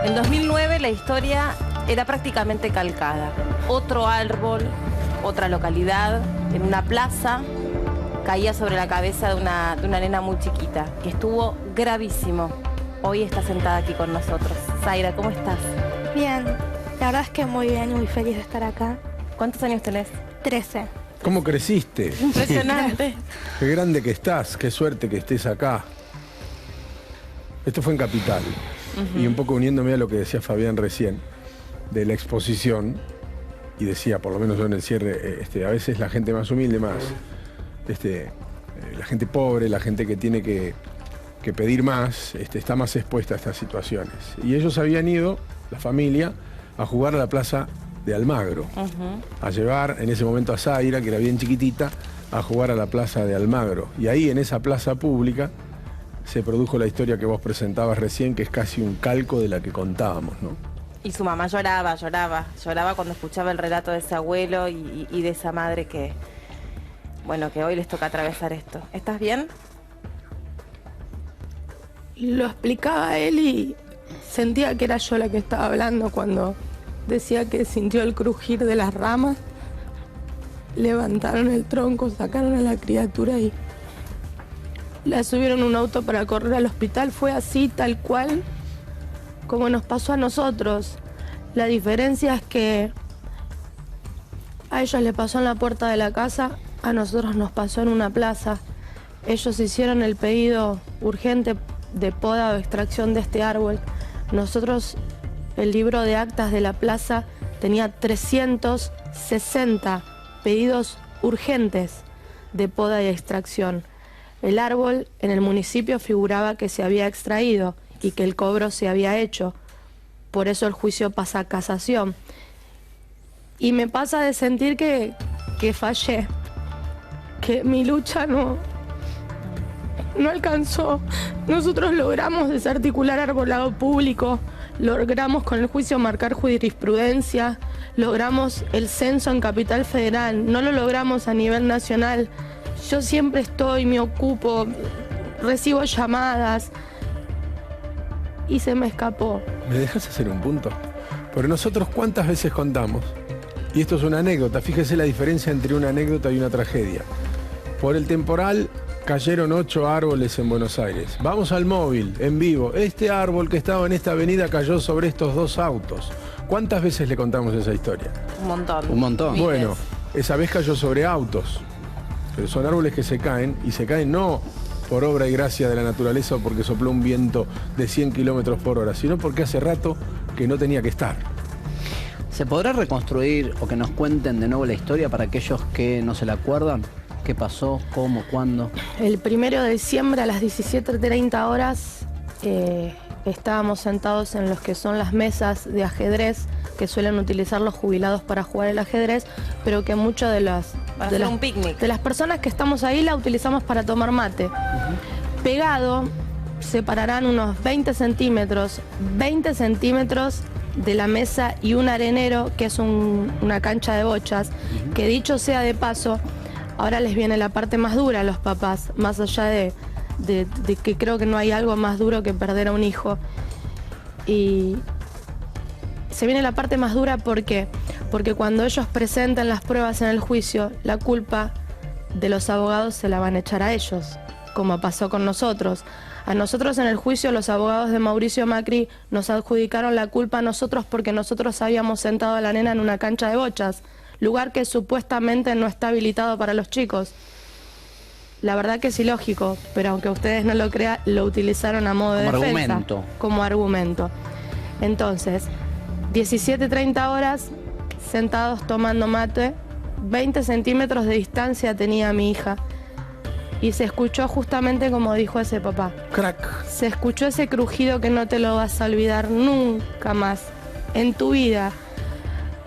En 2009 la historia era prácticamente calcada. Otro árbol, otra localidad, en una plaza, caía sobre la cabeza de una nena muy chiquita, que estuvo gravísimo. Hoy está sentada aquí con nosotros. Zaira, ¿cómo estás? Bien, la verdad es que muy bien y muy feliz de estar acá. ¿Cuántos años tenés? 13. ¿Cómo creciste? Impresionante. Qué grande que estás, qué suerte que estés acá. Esto fue en Capital. Y un poco uniéndome a lo que decía Fabián recién, de la exposición, y decía, por lo menos yo en el cierre, a veces la gente más humilde, la gente pobre, la gente que tiene que pedir más, está más expuesta a estas situaciones. Y ellos habían ido, la familia, a jugar a la plaza de Almagro, a llevar en ese momento a Zaira, que era bien chiquitita, a jugar a la plaza de Almagro. Y ahí, en esa plaza pública, se produjo la historia que vos presentabas recién, que es casi un calco de la que contábamos, ¿no? Y su mamá lloraba cuando escuchaba el relato de ese abuelo y de esa madre que, bueno, que hoy les toca atravesar esto. ¿Estás bien? Lo explicaba él y sentía que era yo la que estaba hablando cuando decía que sintió el crujir de las ramas. Levantaron el tronco, sacaron a la criatura y la subieron a un auto para correr al hospital. Fue así, tal cual, como nos pasó a nosotros. La diferencia es que a ellos les pasó en la puerta de la casa, a nosotros nos pasó en una plaza. Ellos hicieron el pedido urgente de poda o extracción de este árbol. Nosotros, el libro de actas de la plaza tenía 360 pedidos urgentes de poda y extracción. El árbol en el municipio figuraba que se había extraído y que el cobro se había hecho. Por eso el juicio pasa a casación. Y me pasa de sentir que fallé, que mi lucha no alcanzó. Nosotros logramos desarticular arbolado público, logramos con el juicio marcar jurisprudencia, logramos el censo en Capital Federal, no lo logramos a nivel nacional. Yo siempre estoy, me ocupo, recibo llamadas y se me escapó. ¿Me dejas hacer un punto? Porque nosotros, ¿cuántas veces contamos? Y esto es una anécdota, fíjese la diferencia entre una anécdota y una tragedia. Por el temporal cayeron 8 árboles en Buenos Aires. Vamos al móvil, en vivo. Este árbol que estaba en esta avenida cayó sobre estos 2 autos. ¿Cuántas veces le contamos esa historia? Un montón. Un montón. Bueno, esa vez cayó sobre autos. Pero son árboles que se caen, y se caen no por obra y gracia de la naturaleza o porque sopló un viento de 100 kilómetros por hora, sino porque hace rato que no tenía que estar. ¿Se podrá reconstruir o que nos cuenten de nuevo la historia para aquellos que no se la acuerdan? ¿Qué pasó? ¿Cómo? ¿Cuándo? El 1 de diciembre a las 17:30 horas estábamos sentados en los que son las mesas de ajedrez que suelen utilizar los jubilados para jugar el ajedrez, pero que muchas de las un picnic. De las personas que estamos ahí la utilizamos para tomar mate. Pegado, separarán unos 20 centímetros de la mesa y un arenero, que es una cancha de bochas, que dicho sea de paso, ahora les viene la parte más dura a los papás, más allá de que creo que no hay algo más duro que perder a un hijo. Y se viene la parte más dura, ¿por qué? Porque cuando ellos presenten las pruebas en el juicio, la culpa de los abogados se la van a echar a ellos, como pasó con nosotros. A nosotros en el juicio los abogados de Mauricio Macri nos adjudicaron la culpa a nosotros porque nosotros habíamos sentado a la nena en una cancha de bochas, lugar que supuestamente no está habilitado para los chicos. La verdad que es ilógico, pero aunque ustedes no lo crean, lo utilizaron a modo de defensa. Como argumento. Entonces, 17:30 horas, sentados tomando mate, 20 centímetros de distancia tenía mi hija. Y se escuchó justamente como dijo ese papá. Crack. Se escuchó ese crujido que no te lo vas a olvidar nunca más en tu vida.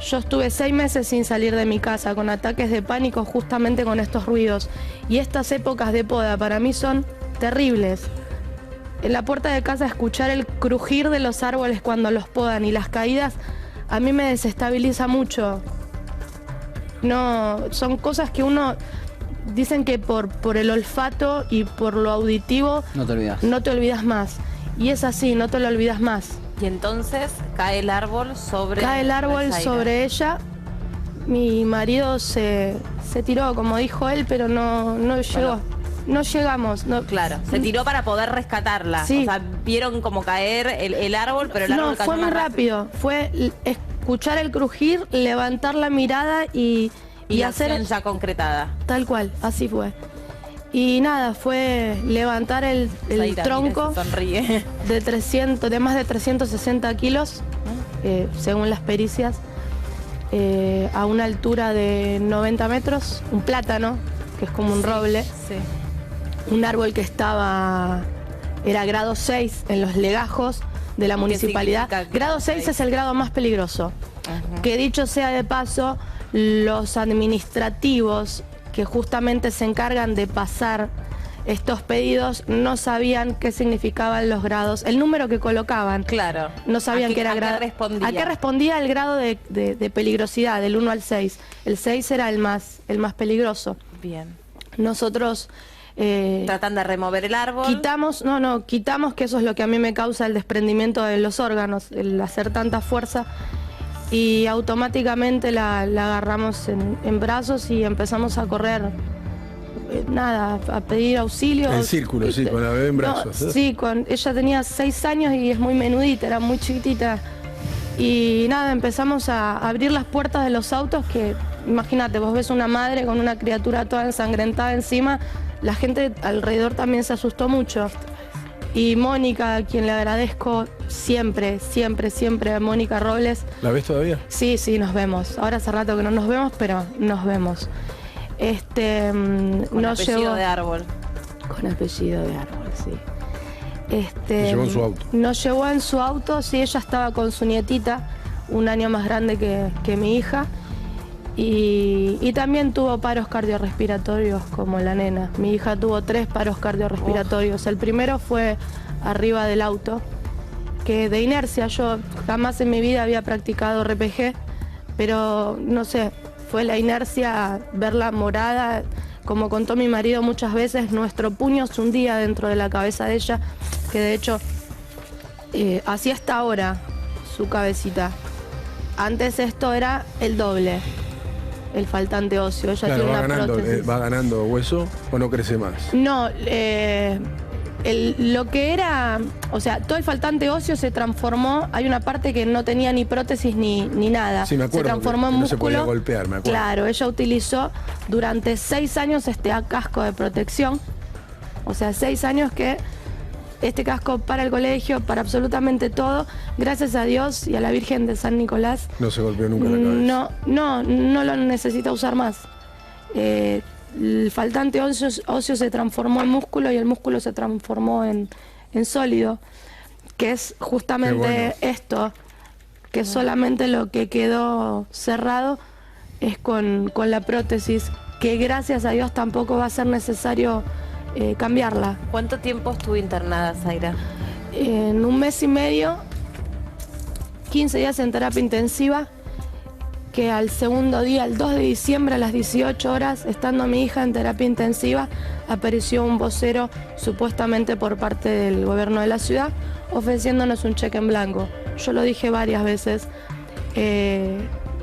Yo estuve 6 meses sin salir de mi casa, con ataques de pánico justamente con estos ruidos. Y estas épocas de poda para mí son terribles. En la puerta de casa escuchar el crujir de los árboles cuando los podan y las caídas, a mí me desestabiliza mucho. No, son cosas que uno... Dicen que por el olfato y por lo auditivo no te olvidas. No te olvidas más. Y es así, no te lo olvidas más. Y entonces cae el árbol sobre... Cae el árbol Zaira. sobre ella. Mi marido se tiró, como dijo él, pero no llegó. Bueno. No llegamos. No, Claro, se tiró para poder rescatarla. Sí. O sea, vieron como caer el árbol, pero el árbol No, cayó fue muy más rápido. Fue escuchar el crujir, levantar la mirada y Y hacer acción ya concretada. tal cual, así fue. Y nada, fue levantar el Zaira, tronco mira, se sonríe. de más de 360 kilos, según las pericias, a una altura de 90 metros, un plátano, que es como un roble, Sí. un árbol que era grado 6 en los legajos de la municipalidad. significa Grado 6 es el grado más peligroso. Que dicho sea de paso, los administrativos que justamente se encargan de pasar estos pedidos no sabían qué significaban los grados, el número que colocaban. Claro. No sabían que era grado. ¿A qué respondía? ¿A qué respondía el grado de peligrosidad, del 1 al 6? El 6 era el más peligroso. Bien. Nosotros Tratan de remover el árbol. quitamos, quitamos, que eso es lo que a mí me causa el desprendimiento de los órganos, el hacer tanta fuerza, y automáticamente la agarramos en brazos y empezamos a correr, a pedir auxilio. En círculo, sí, con la bebé en brazos, ¿eh? Sí, ella tenía 6 años y es muy menudita, era muy chiquitita. Y nada, empezamos a abrir las puertas de los autos, que imagínate, vos ves una madre con una criatura toda ensangrentada encima, la gente alrededor también se asustó mucho. Y Mónica, a quien le agradezco siempre, a Mónica Robles. ¿La ves todavía? Sí, nos vemos. Ahora hace rato que no nos vemos, pero nos vemos. Con nos apellido llevó de árbol. con apellido de árbol, sí. Te llevó en su auto. Nos llevó en su auto, sí, ella estaba con su nietita, un año más grande que mi hija. Y también tuvo paros cardiorrespiratorios como la nena. Mi hija tuvo 3 paros cardiorrespiratorios. El primero fue arriba del auto, que de inercia, yo jamás en mi vida había practicado RPG, pero no sé, fue la inercia, verla morada. Como contó mi marido muchas veces, nuestro puño se hundía dentro de la cabeza de ella, que de hecho así hasta ahora su cabecita. Antes esto era el doble. El faltante óseo. Ella Claro, tiene va una ganando, prótesis. va ganando hueso o no crece más. No, lo que era, o sea, todo el faltante óseo se transformó. Hay una parte que no tenía ni prótesis ni nada. Sí, me acuerdo se transformó que en no se músculo. podía golpear, me acuerdo. Claro, ella utilizó durante 6 años este casco de protección. O sea, 6 años que este casco para el colegio, para absolutamente todo. Gracias a Dios y a la Virgen de San Nicolás. No se golpeó nunca la cabeza. No lo necesita usar más. El faltante óseo se transformó en músculo y el músculo se transformó en sólido, que es justamente Qué bueno. esto, que solamente lo que quedó cerrado es con la prótesis, que gracias a Dios tampoco va a ser necesario cambiarla. ¿Cuánto tiempo estuvo internada, Zaira? En 1 mes y medio, 15 días en terapia intensiva, que al segundo día, el 2 de diciembre a las 18 horas, estando mi hija en terapia intensiva, apareció un vocero supuestamente por parte del gobierno de la ciudad ofreciéndonos un cheque en blanco. Yo lo dije varias veces.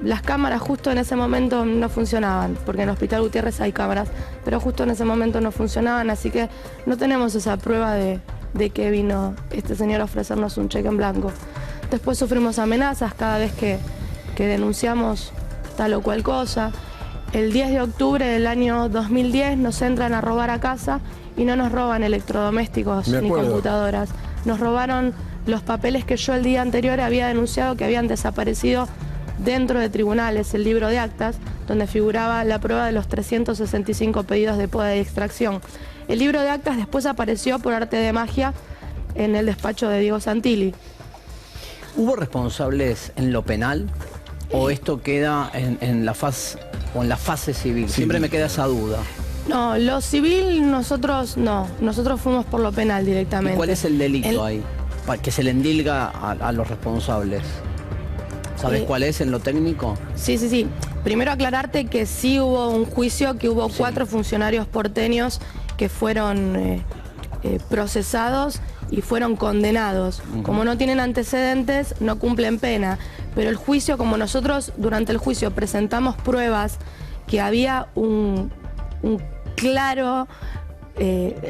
Las cámaras justo en ese momento no funcionaban, porque en Hospital Gutiérrez hay cámaras, pero justo en ese momento no funcionaban, así que no tenemos esa prueba de que vino este señor a ofrecernos un cheque en blanco. Después sufrimos amenazas cada vez que denunciamos tal o cual cosa. El 10 de octubre del año 2010 nos entran a robar a casa y no nos roban electrodomésticos Me ni acuerdo. computadoras. Nos robaron los papeles que yo el día anterior había denunciado que habían desaparecido dentro de tribunales, el libro de actas, donde figuraba la prueba de los 365 pedidos de poda y extracción. El libro de actas después apareció por arte de magia en el despacho de Diego Santilli. ¿Hubo responsables en lo penal o esto queda en la fase civil? Siempre me queda esa duda. No, lo civil nosotros no, nosotros fuimos por lo penal ¿Y directamente. cuál es el delito ahí? Para que se le endilga a los responsables. ¿Sabes cuál es en lo técnico? Sí. Primero aclararte que sí hubo un juicio, que hubo 4 funcionarios porteños que fueron procesados y fueron condenados. Como no tienen antecedentes, no cumplen pena. Pero el juicio, como nosotros durante el juicio presentamos pruebas que había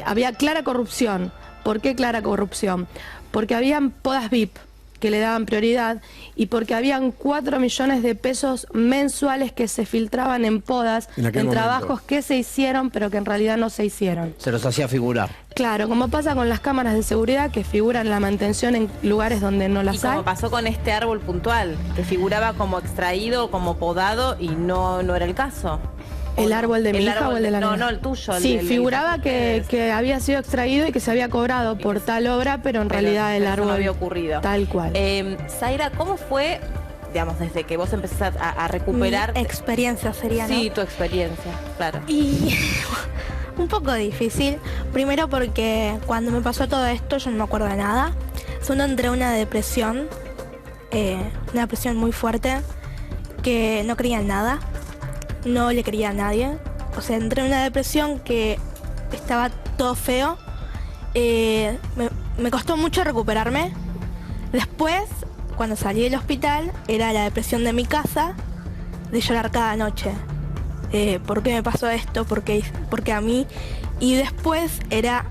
había clara corrupción. ¿Por qué clara corrupción? Porque habían podas VIP que le daban prioridad y porque habían 4 millones de pesos mensuales que se filtraban en podas, en trabajos que se hicieron pero que en realidad no se hicieron. Se los hacía figurar. Claro, como pasa con las cámaras de seguridad que figuran la mantención en lugares donde no las hay. Y como pasó con este árbol puntual, que figuraba como extraído, como podado y no era el caso. ¿El árbol de mi hija o el de la mía? No, el tuyo. Sí, figuraba que había sido extraído y que se había cobrado por tal obra, pero en realidad el árbol no había ocurrido. Tal cual. Zaira, ¿cómo fue, digamos, desde que vos empezaste a recuperar? Mi experiencia sería, ¿no? Sí, tu experiencia, claro. Y un poco difícil. Primero porque cuando me pasó todo esto yo no me acuerdo de nada. Segundo, entré en una depresión muy fuerte, que no creía en nada. No le quería a nadie. O sea, entré en una depresión que estaba todo feo. Me costó mucho recuperarme. Después, cuando salí del hospital, era la depresión de mi casa, de llorar cada noche. ¿Por qué me pasó esto? ¿Por qué a mí? Y después era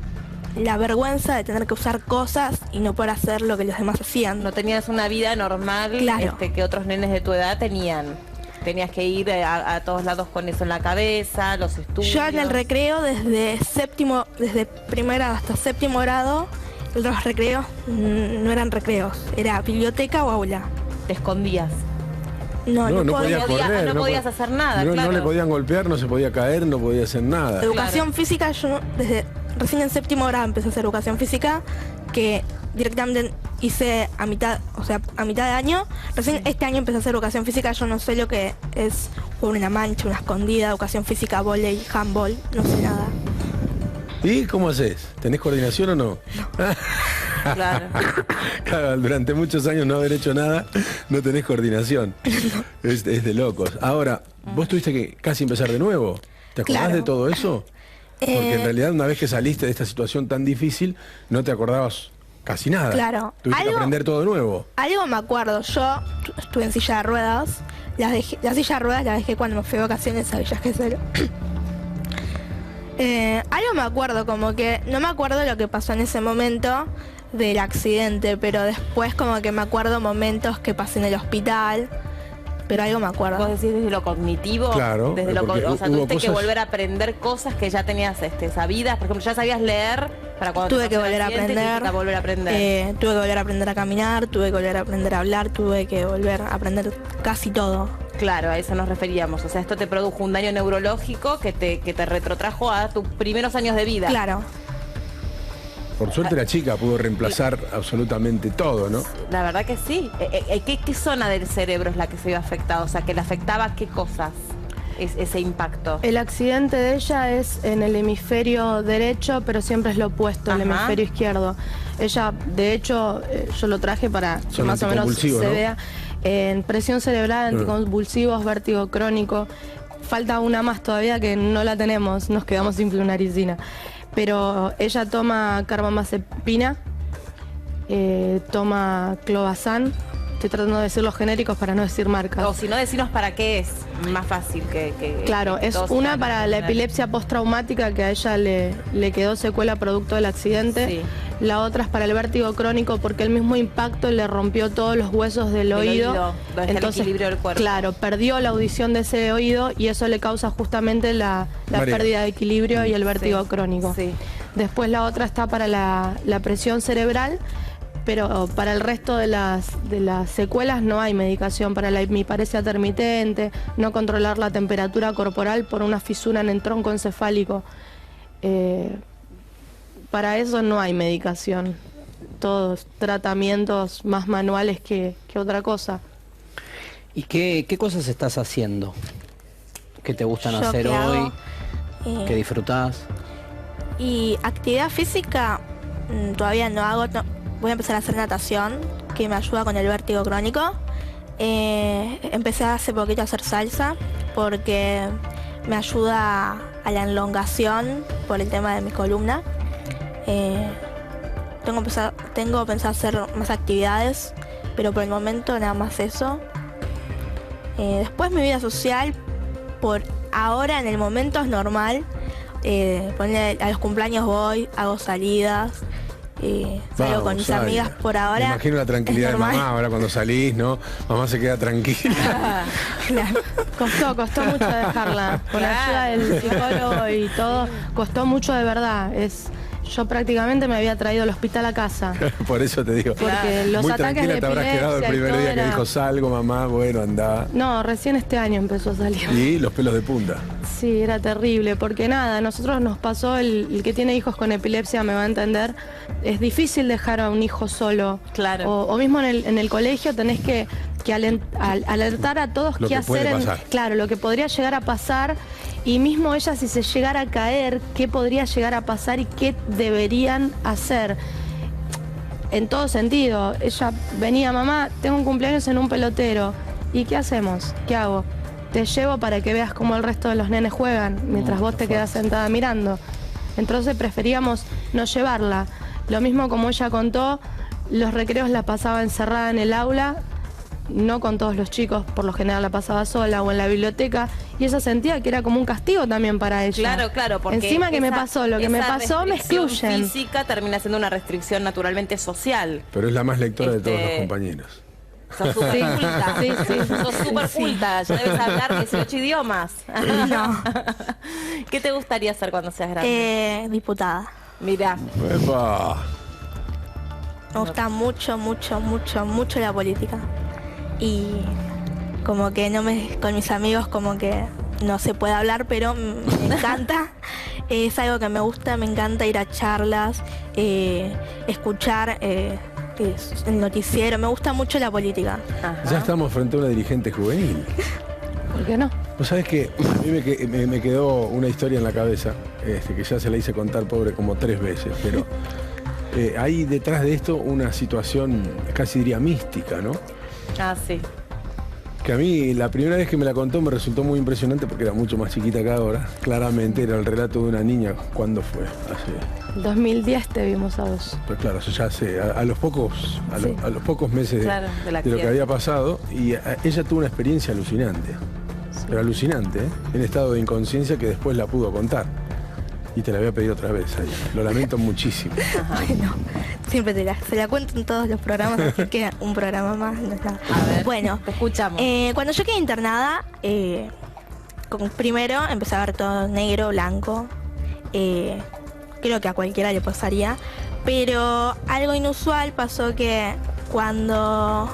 la vergüenza de tener que usar cosas y no poder hacer lo que los demás hacían. No tenías una vida normal, claro, que otros nenes de tu edad tenían. Tenías que ir a todos lados con eso en la cabeza, los estudios. Yo en el recreo, desde primer grado hasta séptimo grado, los recreos no eran recreos, era biblioteca o aula. ¿Te escondías? No podías correr, no podías hacer nada, claro. No le podían golpear, no se podía caer, no podía hacer nada. Educación física, yo recién en séptimo grado empecé a hacer educación física, que directamente hice a mitad de año. Recién este año empecé a hacer educación física. Yo no sé lo que es una mancha, una escondida, educación física, vóley, handball, no sé nada. ¿Y cómo haces? ¿Tenés coordinación o no? Claro. Claro, durante muchos años no haber hecho nada, no tenés coordinación. Es de locos. Ahora, vos tuviste que casi empezar de nuevo. ¿Te acordás de todo eso? Porque en realidad una vez que saliste de esta situación tan difícil, no te acordabas casi nada. Claro. Tuviste que aprender todo de nuevo. Algo me acuerdo. Yo estuve en silla de ruedas. La silla de ruedas la dejé cuando me fui de vacaciones a Villa Gesell. Algo me acuerdo, como que no me acuerdo lo que pasó en ese momento del accidente, pero después como que me acuerdo momentos que pasé en el hospital. Pero algo me acuerdo. Vos decís desde lo cognitivo, claro, desde o sea, tuviste que volver a aprender cosas que ya tenías sabidas. Por ejemplo, ya sabías leer para cuando tuve que volver a aprender. Tuve que volver a aprender a caminar, tuve que volver a aprender a hablar, tuve que volver a aprender casi todo. Claro, a eso nos referíamos. O sea, esto te produjo un daño neurológico que te retrotrajo a tus primeros años de vida. Claro. Por suerte la chica pudo reemplazar absolutamente todo, ¿no? La verdad que sí. ¿Qué zona del cerebro es la que se vio afectada? O sea, que le afectaba qué cosas ese impacto. El accidente de ella es en el hemisferio derecho, pero siempre es lo opuesto, el hemisferio izquierdo. Ella, de hecho, yo lo traje para que más o menos se vea. En presión cerebral, anticonvulsivos, vértigo crónico. Falta una más todavía que no la tenemos, nos quedamos sin flunaricina. Pero ella toma carbamazepina, toma clobazam. Estoy tratando de decir los genéricos para no decir marcas. O si no, decinos para qué es más fácil que claro, es una para la epilepsia postraumática, que a ella le quedó secuela producto del accidente. Sí. La otra es para el vértigo crónico, porque el mismo impacto le rompió todos los huesos del oído. Entonces, el equilibrio del cuerpo. Claro, perdió la audición de ese oído y eso le causa justamente la pérdida de equilibrio y el vértigo crónico. Sí. Después la otra está para la presión cerebral, pero para el resto de las secuelas no hay medicación. Para la hemiparesia intermitente, no controlar la temperatura corporal por una fisura en el tronco encefálico. Para eso no hay medicación. Todos tratamientos más manuales que otra cosa. ¿Y qué cosas estás haciendo? ¿Qué te gustan hacer hoy? ¿Qué disfrutás? Y actividad física todavía no hago. Voy a empezar a hacer natación, que me ayuda con el vértigo crónico. Empecé hace poquito a hacer salsa, porque me ayuda a la elongación por el tema de mi columna. tengo pensado hacer más actividades, pero por el momento nada más eso. Después mi vida social, por ahora en el momento es normal. A los cumpleaños voy, hago salidas, salgo con mis amigas por ahora. Me imagino la tranquilidad de mamá ahora cuando salís, ¿no? Mamá se queda tranquila. Claro. Costó mucho dejarla. Con la ayuda del psicólogo y todo, costó mucho de verdad. Yo prácticamente me había traído al hospital a casa. Por eso te digo. Porque los muy ataques tranquila de te habrás quedado el epilepsia y primer todo día que era- dijo salgo, mamá, bueno, anda. No, recién este año empezó a salir. Y los pelos de punta. Sí, era terrible, porque nada, a nosotros nos pasó, el que tiene hijos con epilepsia me va a entender, es difícil dejar a un hijo solo. Claro. O mismo en el colegio tenés que alertar a todos Lo qué que puede hacer. pasar. Claro, lo que podría llegar a pasar, y mismo ella si se llegara a caer, qué podría llegar a pasar y qué deberían hacer. En todo sentido, ella venía, mamá, tengo un cumpleaños en un pelotero, ¿y qué hacemos? ¿Qué hago? Te llevo para que veas cómo el resto de los nenes juegan, mientras vos te quedás sentada mirando. Entonces preferíamos no llevarla. Lo mismo como ella contó, los recreos la pasaba encerrada en el aula, no con todos los chicos, por lo general la pasaba sola o en la biblioteca, y ella sentía que era como un castigo también para ella. Claro, porque encima que me pasó, lo que me esa pasó me restricción excluyen. física termina siendo una restricción naturalmente social. Pero es la más lectora de todos los Este, compañeros. Sos súper culta. Sí, sí. Sos súper culta. Ya debes hablar 18 idiomas. No. ¿Qué te gustaría hacer cuando seas grande? Diputada. Mirá. ¡Epa! Me gusta mucho la política. Y como que con mis amigos como que no se puede hablar, pero me encanta. Es algo que me gusta, me encanta ir a charlas, escuchar el noticiero. Me gusta mucho la política. Ajá. Ya estamos frente a una dirigente juvenil. ¿Por qué no? Vos sabés que a mí me quedó una historia en la cabeza, que ya se la hice contar, pobre, como 3 veces, pero hay detrás de esto una situación, casi diría mística, ¿no? Ah, sí. Que a mí la primera vez que me la contó me resultó muy impresionante porque era mucho más chiquita que ahora. Claramente era el relato de una niña. ¿Cuándo fue? En 2010 te vimos a vos. Pues claro, eso ya hace a los pocos meses Claro, del de lo que accidente. había pasado, y ella tuvo una experiencia alucinante. Pero alucinante, ¿eh? En estado de inconsciencia que después la pudo contar. Y te la había pedido otra vez ahí. Lo lamento muchísimo. Bueno, siempre se la cuento en todos los programas, así que un programa más no está. A ver, Bueno, te escuchamos. cuando yo quedé internada, primero empecé a ver todo negro, blanco. Creo que a cualquiera le pasaría. Pero algo inusual pasó que cuando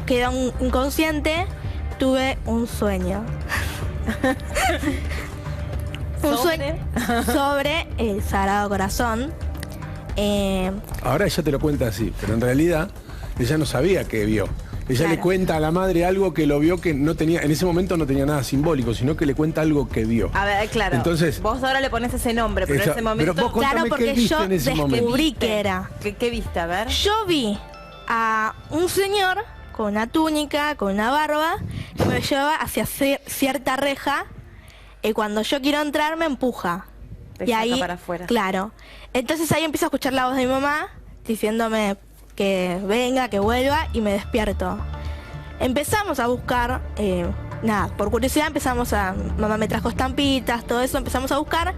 quedé inconsciente, tuve un sueño. Un sueño sobre el Sagrado Corazón. Ahora ella te lo cuenta así, pero en realidad ella no sabía qué vio. Ella Claro. le cuenta a la madre algo que lo vio que no tenía, en ese momento no tenía nada simbólico, sino que le cuenta algo que vio. A ver, claro. Entonces- vos ahora le pones ese nombre, pero en Esa- ese momento. pero vos contame Claro, qué porque viste yo en ese descubrí momento. que era. ¿Qué viste? A ver. Yo vi a un señor con una túnica, con una barba, que me lleva hacia cierta reja, y cuando yo quiero entrar me empuja. Te y saca ahí, para afuera. claro. Entonces ahí empiezo a escuchar la voz de mi mamá diciéndome que venga, que vuelva, y me despierto. Empezamos a buscar, nada, por curiosidad mamá me trajo estampitas, todo eso, empezamos a buscar.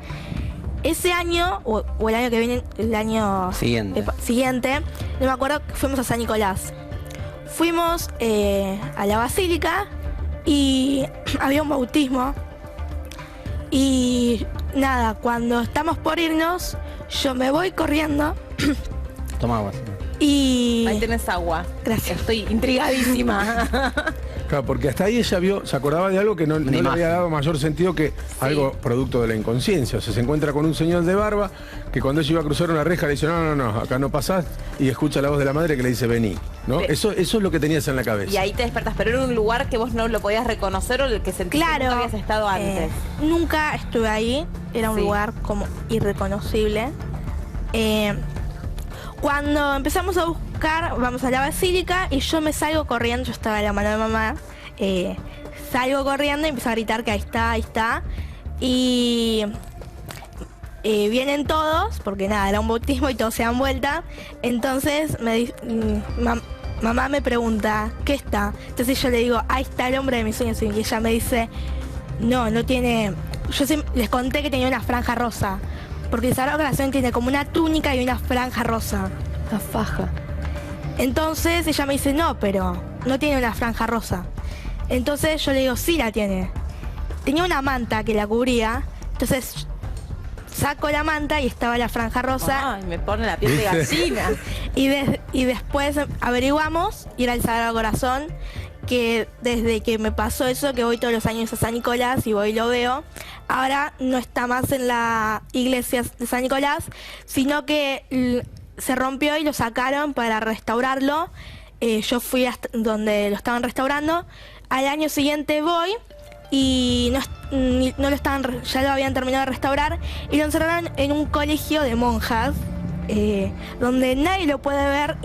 Ese año, o el año que viene, el año siguiente, no me acuerdo, fuimos a San Nicolás. Fuimos a la basílica y había un bautismo. Y nada, cuando estamos por irnos, yo me voy corriendo Toma agua. Sí. y... Ahí tenés agua. Gracias. Estoy intrigadísima. Claro, porque hasta ahí ella vio, se acordaba de algo que no le había dado mayor sentido que algo producto de la inconsciencia. O sea, se encuentra con un señor de barba que cuando ella iba a cruzar una reja le dice, no, acá no pasás, y escucha la voz de la madre que le dice, vení. ¿No? Eso es lo que tenías en la cabeza. Y ahí te despertás, pero era un lugar que vos no lo podías reconocer o el que sentís que Claro, nunca habías estado antes. Nunca estuve ahí, era un Sí. lugar como irreconocible. Cuando empezamos a buscar, vamos a la basílica y yo me salgo corriendo, yo estaba de la mano de mamá, salgo corriendo y empiezo a gritar que ahí está, y vienen todos, porque nada, era un bautismo y todos se dan vuelta. Entonces mamá me pregunta, ¿qué está? Entonces yo le digo, ahí está el hombre de mis sueños. Y ella me dice, no tiene... les conté que tenía una franja rosa, porque el Sagrado Corazón tiene como una túnica y una franja rosa. Una faja. Entonces ella me dice, no, pero no tiene una franja rosa. Entonces yo le digo, sí la tiene. Tenía una manta que la cubría, entonces saco la manta y estaba la franja rosa. Ay, me pone la piel de gallina. Y después averiguamos y era el Sagrado Corazón, que desde que me pasó eso, que voy todos los años a San Nicolás y voy y lo veo, ahora no está más en la iglesia de San Nicolás, sino que se rompió y lo sacaron para restaurarlo. Yo fui hasta donde lo estaban restaurando. Al año siguiente voy y no lo estaban, ya lo habían terminado de restaurar y lo encerraron en un colegio de monjas, donde nadie lo puede ver,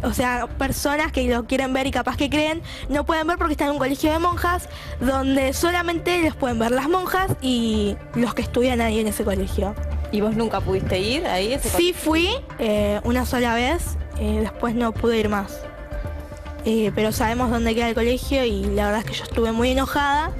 o sea, personas que lo quieren ver y capaz que creen, no pueden ver porque está en un colegio de monjas donde solamente los pueden ver las monjas y los que estudian ahí en ese colegio. ¿Y vos nunca pudiste ir ahí? Sí fui una sola vez, después no pude ir más. Pero sabemos dónde queda el colegio y la verdad es que yo estuve muy enojada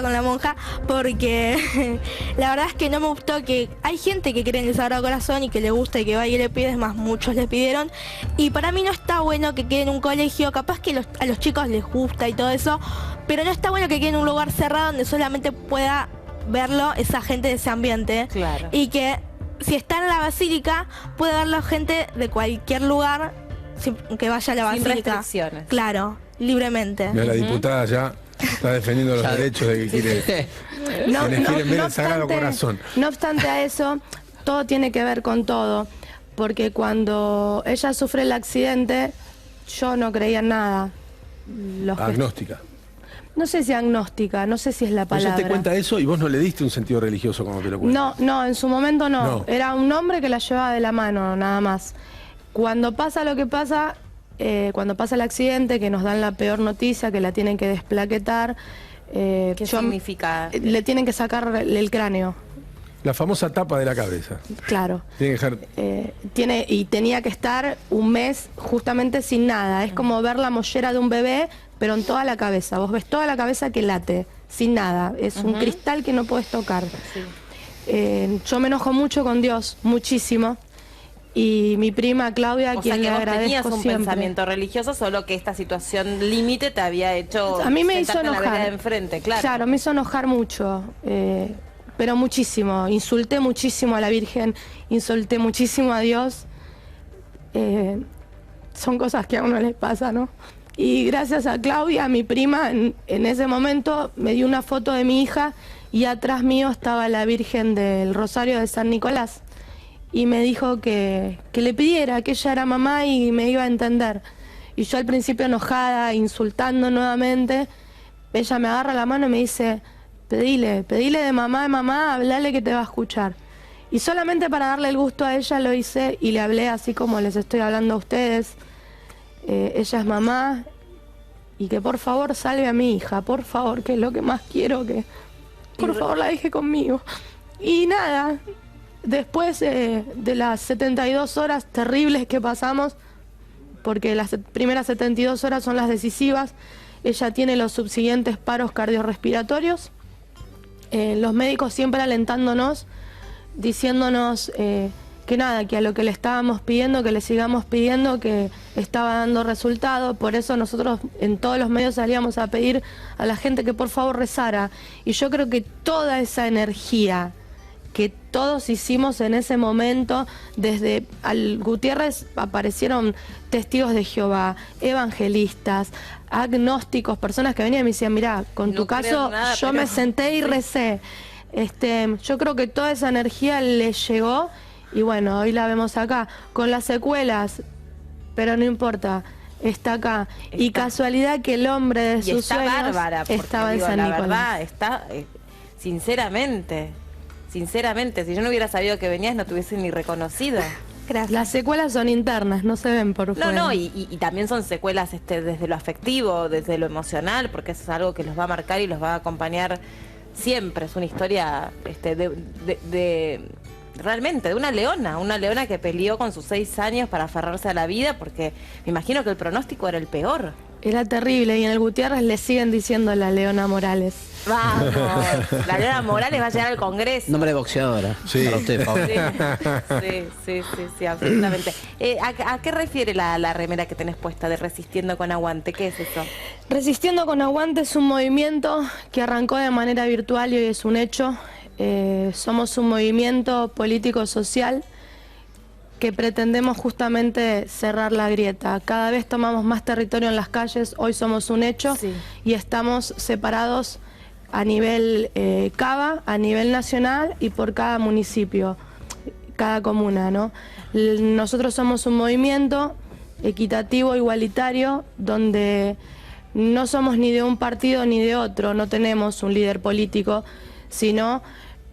con la monja, porque la verdad es que no me gustó. Que hay gente que cree en el Sagrado Corazón y que le gusta y que va y le pide, es más, muchos le pidieron, y para mí no está bueno que quede en un colegio, capaz que a los chicos les gusta y todo eso, pero no está bueno que quede en un lugar cerrado donde solamente pueda verlo esa gente de ese ambiente. Claro. Y que si está en la basílica puede verlo gente de cualquier lugar que vaya a la Sin basílica. restricciones. Claro, libremente. Mira, la diputada ya está defendiendo los derechos de que quiere. Quienes quieren ver el Sagrado Corazón. No obstante a eso, todo tiene que ver con todo, porque cuando ella sufre el accidente, yo no creía en nada. Agnóstica. No sé si agnóstica, no sé si es la palabra. Ella te cuenta eso y vos no le diste un sentido religioso cuando te lo cuenta. No, en su momento no. No. Era un hombre que la llevaba de la mano, nada más. Cuando pasa lo que pasa, cuando pasa el accidente, que nos dan la peor noticia, que la tienen que desplaquetar. ¿Qué significa? Le tienen que sacar el cráneo. La famosa tapa de la cabeza. Claro. Tiene que dejar... Y tenía que estar un mes justamente sin nada. Es como ver la mollera de un bebé, pero en toda la cabeza. Vos ves toda la cabeza que late, sin nada. Es un cristal que no podés tocar. Sí. Yo me enojo mucho con Dios, muchísimo. Y mi prima Claudia, a quien le agradezco tenías un siempre. pensamiento religioso, solo que esta situación límite te había hecho... A mí me hizo sentarte en la enojar. vereda de enfrente, claro. Claro, me hizo enojar mucho. Pero muchísimo. Insulté muchísimo a la Virgen, insulté muchísimo a Dios. Son cosas que a uno les pasa, ¿no? Y gracias a Claudia, mi prima, en ese momento me dio una foto de mi hija y atrás mío estaba la Virgen del Rosario de San Nicolás. Y me dijo que le pidiera, que ella era mamá y me iba a entender. Y yo al principio enojada, insultando nuevamente, ella me agarra la mano y me dice, pedile de mamá, hablale que te va a escuchar. Y solamente para darle el gusto a ella lo hice y le hablé así como les estoy hablando a ustedes. Ella es mamá y que por favor salve a mi hija, por favor, que es lo que más quiero, que por favor la deje conmigo. Y nada, después de las 72 horas terribles que pasamos, porque las primeras 72 horas son las decisivas, ella tiene los subsiguientes paros cardiorrespiratorios. Los médicos siempre alentándonos, diciéndonos que nada, que a lo que le estábamos pidiendo, que le sigamos pidiendo, que estaba dando resultado. Por eso nosotros en todos los medios salíamos a pedir a la gente que por favor rezara. Y yo creo que toda esa energía que todos hicimos en ese momento, desde al Gutiérrez aparecieron testigos de Jehová, evangelistas, agnósticos, personas que venían y me decían, mirá, con tu caso nada, yo pero... me senté y recé. Yo creo que toda esa energía le llegó y bueno, hoy la vemos acá, con las secuelas, pero no importa, está acá. Y casualidad que el hombre de sus sueños bárbara, porque, estaba en digo, San la Nicolás. verdad, está, sinceramente, si yo no hubiera sabido que venías, no te hubiese ni reconocido. Gracias. Las secuelas son internas, no se ven por fuera. No, y también son secuelas desde lo afectivo, desde lo emocional, porque eso es algo que los va a marcar y los va a acompañar siempre es una historia realmente de una leona que peleó con sus 6 años para aferrarse a la vida, porque me imagino que el pronóstico era el peor. Era terrible, y en el Gutiérrez le siguen diciendo la Leona Morales. Vamos, la Leona Morales va a llegar al Congreso. Nombre de boxeadora. Sí. Para usted, Paula. Sí, absolutamente. ¿A qué refiere la remera que tenés puesta de Resistiendo con Aguante? ¿Qué es eso? Resistiendo con Aguante es un movimiento que arrancó de manera virtual y hoy es un hecho. Somos un movimiento político-social que pretendemos justamente cerrar la grieta. Cada vez tomamos más territorio en las calles, hoy somos un hecho, Sí. y estamos separados a nivel Cava, a nivel nacional y por cada municipio, cada comuna, ¿no? Nosotros somos un movimiento equitativo, igualitario, donde no somos ni de un partido ni de otro, no tenemos un líder político, sino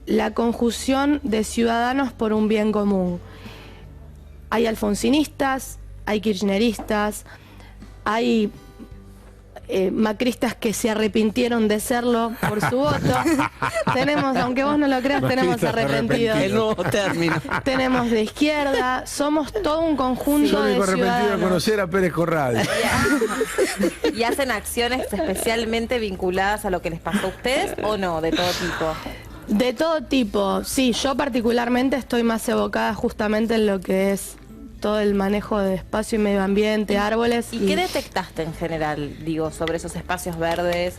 la conjunción de ciudadanos por un bien común. Hay alfonsinistas, hay kirchneristas, hay macristas que se arrepintieron de serlo por su voto. Tenemos, aunque vos no lo creas, tenemos Macristas arrepentidos. El nuevo término. Tenemos de izquierda, somos todo un conjunto Yo de vengo arrepentido de ciudadanos. conocer a Pérez Corral. ¿Y hacen acciones especialmente vinculadas a lo que les pasó a ustedes o no, de todo tipo? De todo tipo, sí, yo particularmente estoy más evocada justamente en lo que es todo el manejo de espacio y medio ambiente, árboles. ¿Y qué detectaste en general, digo, sobre esos espacios verdes,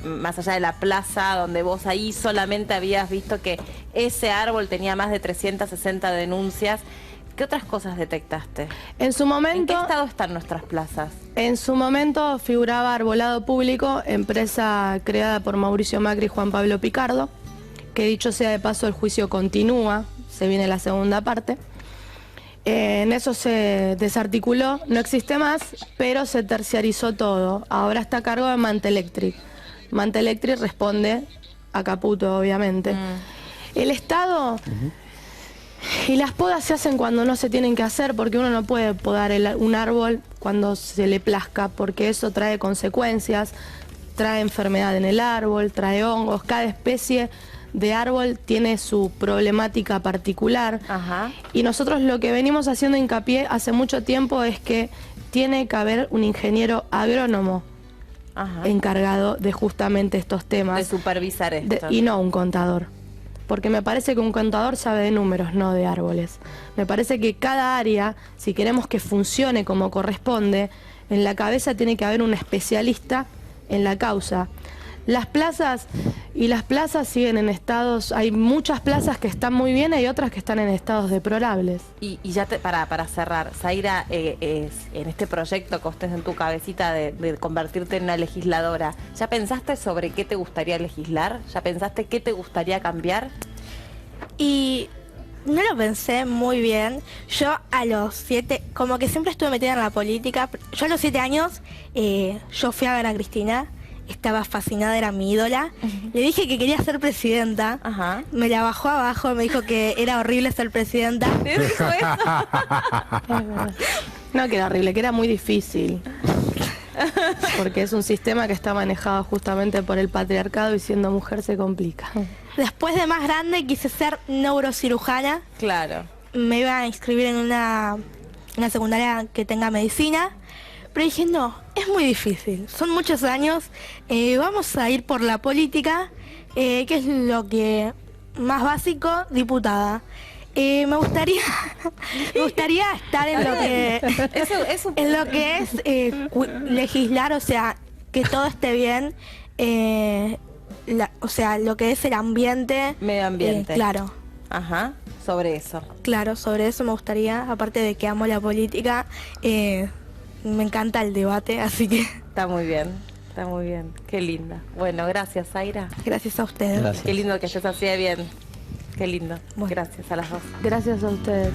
más allá de la plaza, donde vos ahí solamente habías visto que ese árbol tenía más de 360 denuncias? ¿Qué otras cosas detectaste? En su ¿En qué momento, estado están nuestras plazas? en su momento figuraba Arbolado Público, empresa creada por Mauricio Macri y Juan Pablo Picardo, que dicho sea de paso el juicio continúa, se viene la segunda parte. En eso se desarticuló, no existe más, pero se terciarizó todo. Ahora está a cargo de Mantelectric. Mantelectric responde a Caputo, obviamente. El Estado y las podas se hacen cuando no se tienen que hacer, porque uno no puede podar un árbol cuando se le plazca, porque eso trae consecuencias, trae enfermedad en el árbol, trae hongos, cada especie de árbol tiene su problemática particular. Ajá. Y nosotros lo que venimos haciendo hincapié hace mucho tiempo es que tiene que haber un ingeniero agrónomo Ajá. encargado de justamente estos temas. De supervisar esto. Y no un contador. Porque me parece que un contador sabe de números, no de árboles. Me parece que cada área, si queremos que funcione como corresponde, en la cabeza tiene que haber un especialista en la causa. Las plazas siguen en estados, hay muchas plazas que están muy bien, hay otras que están en estados deplorables. Y ya para cerrar, Zaira, en este proyecto que estés en tu cabecita de convertirte en una legisladora, ¿ya pensaste sobre qué te gustaría legislar? ¿Ya pensaste qué te gustaría cambiar? Y no lo pensé muy bien. Yo a los 7, como que siempre estuve metida en la política. Yo a los 7 años, yo fui a ver a Cristina. Estaba fascinada, era mi ídola. Le dije que quería ser presidenta. Ajá. Me la bajó abajo, me dijo que era horrible ser presidenta. ¿Te dijo eso? No, que era horrible, que era muy difícil. Porque es un sistema que está manejado justamente por el patriarcado y siendo mujer se complica. Después de más grande quise ser neurocirujana. Claro. Me iba a inscribir en una secundaria que tenga medicina. Pero dije, no, es muy difícil, son muchos años, vamos a ir por la política, que es lo que más básico, diputada. Me gustaría estar en lo que en lo que es legislar, o sea, que todo esté bien, o sea, lo que es el ambiente. Medio ambiente. Claro. Ajá, sobre eso. Claro, sobre eso me gustaría, aparte de que amo la política, me encanta el debate, así que Está muy bien, está muy bien. Qué linda. Bueno, gracias, Zaira. gracias a ustedes. Gracias. Qué lindo que estés así de bien. Qué lindo. Bueno. Gracias a las dos. Gracias a ustedes.